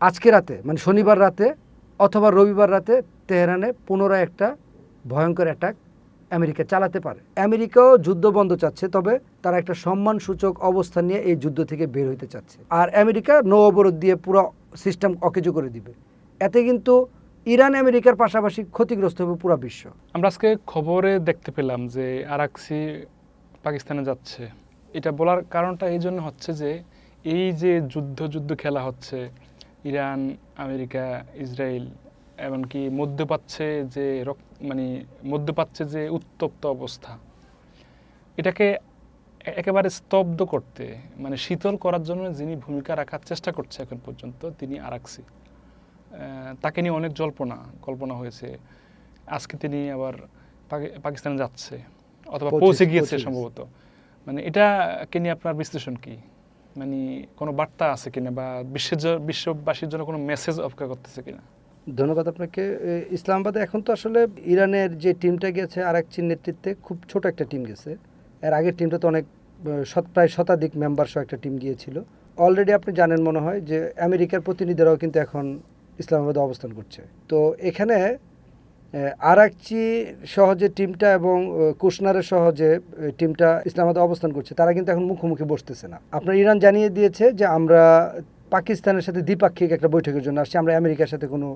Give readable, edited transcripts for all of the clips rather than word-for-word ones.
আজকে রাতে মানে শনিবার রাতে অথবা রবিবার রাতে তেহরানে পুনরায় একটা ভয়ঙ্কর অ্যাটাক আমেরিকা চালাতে পারে। আমেরিকাও যুদ্ধ বন্ধ চাচ্ছে, তবে তারা একটা সম্মানসূচক অবস্থান নিয়ে এই যুদ্ধ থেকে বের হইতে চাচ্ছে। আর আমেরিকা নৌ অবরোধ দিয়ে পুরো সিস্টেম অকেজো করে দিবে। এতে কিন্তু ইরান আমেরিকার পাশাপাশি ক্ষতিগ্রস্ত হবে পুরো বিশ্ব। আমরা আজকে খবরে দেখতে পেলাম যে আরাকসি পাকিস্তানে যাচ্ছে। এটা বলার কারণটা এই জন্য হচ্ছে যে এই যে যুদ্ধ খেলা হচ্ছে ইরান, আমেরিকা, ইসরায়েল, এমনকি মধ্যপ্রাচ্যে যে উত্তপ্ত অবস্থা, এটাকে একেবারে স্তব্ধ করতে মানে শীতল করার জন্য যিনি ভূমিকা রাখার চেষ্টা করছে এখন পর্যন্ত তিনি আরাকসি। তাকে নিয়ে অনেক কল্পনা হয়েছে। আজকে তিনি আবার পাকিস্তানে যাচ্ছে অথবা পৌঁছে গিয়েছে সম্ভবত। মানে এটাকে নিয়ে আপনার বিশ্লেষণ কি? মানে কোনো বার্তা আছে কিনা বা বিশ্ববাসীর জন্য কোনো মেসেজ অপেক্ষা করতেছে কিনা? ধন্যবাদ আপনাকে। ইসলামাবাদে এখন তো আসলে ইরানের যে টিমটা গেছে আরাকচির নেতৃত্বে খুব ছোট একটা টিম গেছে। এর আগের টিমটা তো অনেক প্রায় শতাধিক মেম্বার সহ একটা টিম গিয়েছিল। অলরেডি আপনি জানেন মনে হয় যে আমেরিকার প্রতিনিধিরাও কিন্তু এখন ইসলামাবাদে অবস্থান করছে। তো এখানে আরাকচি সহ যে টিমটা এবং কুশনারের সহ যে টিমটা ইসলামাবাদে অবস্থান করছে তারা কিন্তু এখন মুখোমুখি বসতেছে না। আপনার ইরান জানিয়ে দিয়েছে যে আমরা পাকিস্তানের সাথে দ্বিপাক্ষিক একটা বৈঠকের জন্য আসছি, আমরা আমেরিকার সাথে কোনো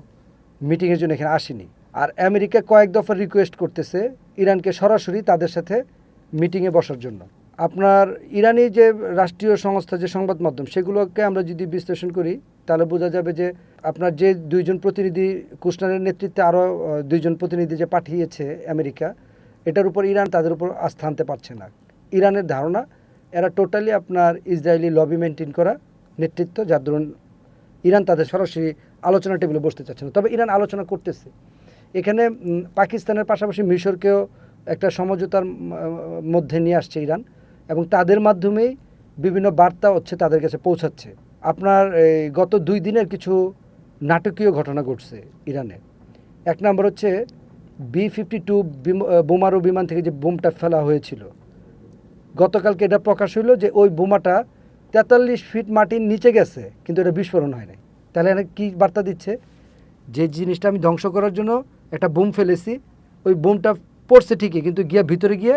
মিটিংয়ের জন্য এখানে আসিনি। আর আমেরিকা কয়েক দফা রিকোয়েস্ট করতেছে ইরানকে সরাসরি তাদের সাথে মিটিংয়ে বসার জন্য। আপনার ইরানি যে রাষ্ট্রীয় সংস্থা যে সংবাদ মাধ্যম সেগুলোকে আমরা যদি বিশ্লেষণ করি তাহলে বোঝা যাবে যে আপনার যে দুইজন প্রতিনিধি কুশনারের নেতৃত্বে আরও দুইজন প্রতিনিধি যে পাঠিয়েছে আমেরিকা, এটার উপর ইরান তাদের উপর আস্থা আনতে পারছে না। ইরানের ধারণা এরা টোটালি আপনার ইসরায়েলি লবি মেনটেন করা নেতৃত্ব, যার দরুন ইরান তাদের সরাসরি আলোচনা টেবিলে বসতে চাচ্ছে না। তবে ইরান আলোচনা করতেছে। এখানে পাকিস্তানের পাশাপাশি মিশরকেও একটা সমঝোতার মধ্যে নিয়ে আসছে ইরান, এবং তাদের মাধ্যমেই বিভিন্ন বার্তা হচ্ছে তাদের কাছে পৌঁছাচ্ছে। আপনার গত 2 দিনের কিছু নাটকীয় ঘটনা ঘটছে ইরানে। এক নম্বর হচ্ছে B-52 বোমারু বিমান থেকে যে বোমটা ফেলা হয়েছিল, গতকালকে এটা প্রকাশ হইল যে ওই বোমাটা 43 ফিট মাটির নিচে গেছে, কিন্তু এটা বিস্ফোরণ হয় নাই। তাহলে এখানে কী বার্তা দিচ্ছে? যে জিনিসটা আমি ধ্বংস করার জন্য একটা বোম ফেলেছি, ওই বোমটা পড়ছে ঠিকই, কিন্তু ভিতরে গিয়ে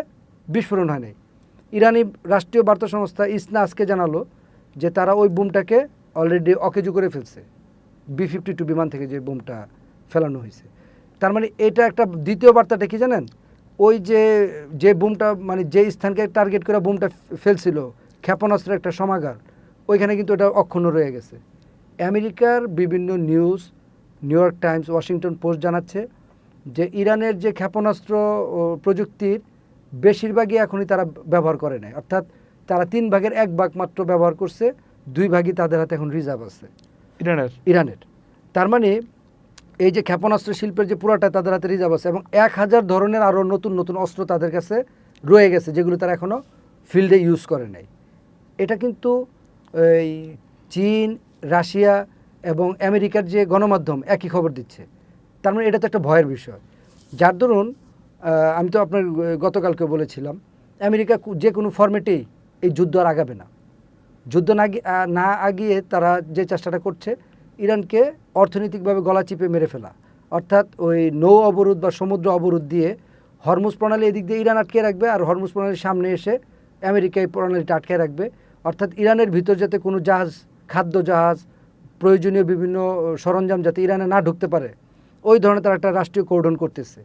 বিস্ফোরণ হয় নাই। ইরানি রাষ্ট্রীয় বার্তা সংস্থা ইসনা আজকে জানালো যে তারা ওই বোমটাকে অলরেডি অকেজো করে ফেলছে, B-52 বিমান থেকে যে বোমটা ফেলানো হয়েছে। তার মানে এটা একটা দ্বিতীয় বার্তাটা কি জানেন? ওই যে বোমটা মানে যে স্থানকে টার্গেট করে বোমটা ফেলছিল, ক্ষেপণাস্ত্রের একটা সমাগার, ওইখানে কিন্তু এটা অক্ষুণ্ণ রয়ে গেছে। আমেরিকার বিভিন্ন news, new York Times, Washington post জানাচ্ছে যে ইরানের যে ক্ষেপণাস্ত্র প্রযুক্তির বেশিরভাগই এখনই তারা ব্যবহার করে নাই, অর্থাৎ তারা 3 ভাগের 1 ভাগ মাত্র ব্যবহার করছে, 2 ভাগই তাদের হাতে এখন রিজার্ভ আছে ইরানের। তার মানে এই যে ক্ষেপণাস্ত্র শিল্পের যে পুরাটা তাদের হাতে রিজার্ভ আছে, এবং 1000 ধরনের আরও নতুন নতুন অস্ত্র তাদের কাছে রয়ে গেছে যেগুলো তারা এখনও ফিল্ডে ইউজ করে নাই। এটা কিন্তু এই চীন, রাশিয়া এবং আমেরিকার যে গণমাধ্যম একই খবর দিচ্ছে। তার মানে এটা তো একটা ভয়ের বিষয়, যার দরুন আমি তো আপনার গতকালকে বলেছিলাম আমেরিকা যে কোনো ফরম্যাটেই এই যুদ্ধ আর আগাবে না। যুদ্ধ না আগিয়ে তারা যে চেষ্টাটা করছে ইরানকে অর্থনৈতিকভাবে গলা চিপে মেরে ফেলা, অর্থাৎ ওই নৌ অবরোধ বা সমুদ্র অবরোধ দিয়ে হরমুজ প্রণালী এদিক দিয়ে ইরান আটকে রাখবে, আর হরমুজ প্রণালীর সামনে এসে আমেরিকা এই প্রণালীটা আটকে রাখবে, অর্থাৎ ইরানের ভিতর যাতে কোনো জাহাজ, খাদ্য জাহাজ, প্রয়োজনীয় বিভিন্ন সরঞ্জাম যাতে ইরানে না ঢুকতে পারে, ওই ধরনের তারা একটা রাষ্ট্রীয় কর্ডন করতেছে।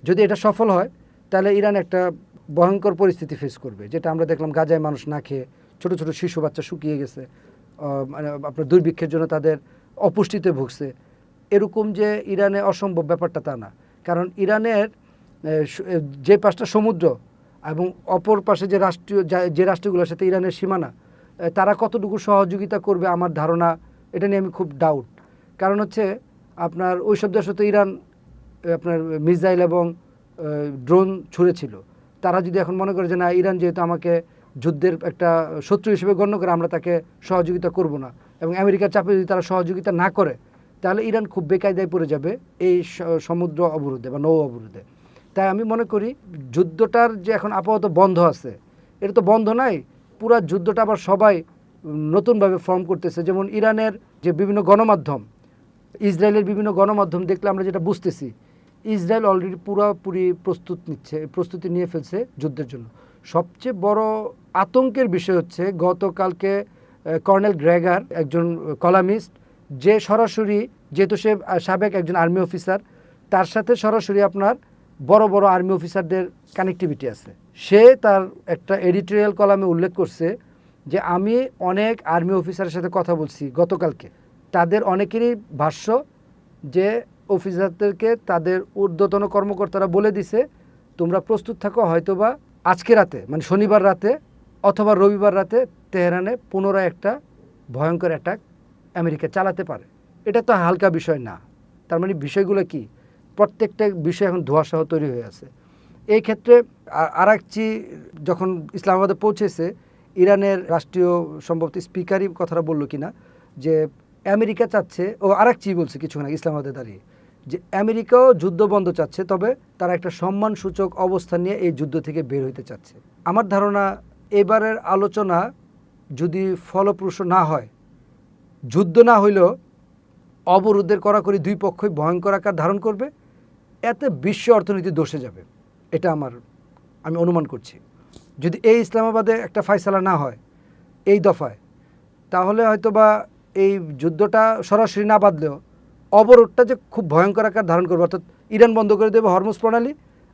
যদি এটা সফল হয় তাহলে ইরান একটা ভয়ঙ্কর পরিস্থিতি ফেস করবে, যেটা আমরা দেখলাম গাজায় মানুষ না খেয়ে, ছোটো ছোটো শিশু বাচ্চা শুকিয়ে গেছে, মানে আপনার দুর্ভিক্ষের জন্য তাদের অপুষ্টিতে ভুগছে। এরকম যে ইরানে অসম্ভব ব্যাপারটা তা না, কারণ ইরানের যে 5টা সমুদ্র এবং অপর পাশে যে রাষ্ট্রগুলোর সাথে ইরানের সীমানা, তারা কতটুকু সহযোগিতা করবে আমার ধারণা এটা নিয়ে আমি খুব ডাউট। কারণ হচ্ছে আপনার ওই সব দেশে তো ইরান আপনার মিসাইল এবং ড্রোন ছুঁড়েছিল, তারা যদি এখন মনে করে যে না, ইরান যেহেতু আমাকে যুদ্ধের একটা শত্রু হিসেবে গণ্য করে, আমরা তাকে সহযোগিতা করব না, এবং আমেরিকার চাপে যদি তারা সহযোগিতা না করে, তাহলে ইরান খুব বেকায়দায় পড়ে যাবে এই সমুদ্র অবরোধে বা নৌ অবরোধে। তাই আমি মনে করি যুদ্ধটার যে এখন আপাতত বন্ধ আছে, এটা তো বন্ধ নাই, পুরো যুদ্ধটা আবার সবাই নতুনভাবে ফর্ম করতেছে। যেমন ইরানের যে বিভিন্ন গণমাধ্যম, ইসরায়েলের বিভিন্ন গণমাধ্যম দেখলে আমরা যেটা বুঝতেছি, ইসরায়েল অলরেডি পুরোপুরি প্রস্তুতি নিয়ে ফেলছে যুদ্ধের জন্য। সবচেয়ে বড় আতঙ্কের বিষয় হচ্ছে গতকালকে কর্নেল গ্রেগার, একজন কলামিস্ট, যে সরাসরি, যেহেতু সে সাবেক একজন আর্মি অফিসার, তার সাথে সরাসরি আপনার বড় বড় আর্মি অফিসারদের কানেক্টিভিটি আছে। সে তার একটা এডিটোরিয়াল কলামে উল্লেখ করছে যে আমি অনেক আর্মি অফিসারের সাথে কথা বলছি গতকালকে, তাদের অনেকেরই ভাষ্য যে অফিসারদেরকে তাদের ঊর্ধ্বতন কর্মকর্তারা বলে দিছে তোমরা প্রস্তুত থাকো, হয়তোবা আজকে রাতে মানে শনিবার রাতে অথবা রবিবার রাতে তেহরানে পুনরায় একটা ভয়ঙ্কর অ্যাটাক আমেরিকা চালাতে পারে। এটা তো হালকা বিষয় না। তার মানে বিষয়গুলো কি, প্রত্যেকটা বিষয় এখন ধোঁয়াশা তৈরি হয়ে আছে। এই ক্ষেত্রে আরাকচি যখন ইসলামাবাদে পৌঁছেছে, ইরানের রাষ্ট্রীয় সম্ভবত স্পিকারই কথাটা বললো কিনা যে আমেরিকা চাচ্ছে, ও আরাকচি বলছে কিছুক্ষণ আগে ইসলামাবাদে দাঁড়িয়ে, যে আমেরিকাও যুদ্ধ বন্ধ চাচ্ছে, তবে তারা একটা সম্মানসূচক অবস্থান নিয়ে এই যুদ্ধ থেকে বের হইতে চাচ্ছে। আমার ধারণা এবারের আলোচনা যদি ফলপ্রসূ না হয়, যুদ্ধ না হইলেও অবরোধের কড়াকড়ি দুই পক্ষই ভয়ঙ্কর আকার ধারণ করবে, এতে বিশ্ব অর্থনীতি ধসে যাবে। এটা আমি অনুমান করছি। যদি এই ইসলামাবাদে একটা ফয়সালা না হয় এই দফায়, তাহলে হয়তোবা এই যুদ্ধটা সরাসরি না বাঁধলেও অবরোধটা যে খুব ভয়ঙ্কর আকার ধারণ করবে, অর্থাৎ ইরান বন্ধ করে দেবে হরমুজ প্রণালী,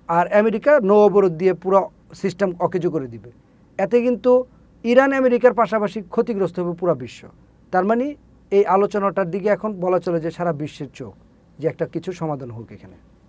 আর আমেরিকা নৌ অবরোধ দিয়ে পুরো সিস্টেম অকেজো করে দিবে। এতে কিন্তু ইরান আমেরিকার পাশাপাশি ক্ষতিগ্রস্ত হবে পুরো বিশ্ব। তার মানে এই আলোচনাটার দিকে এখন বলা চলে যে সারা বিশ্বের চোখ, যে একটা কিছু সমাধান হোক এখানে।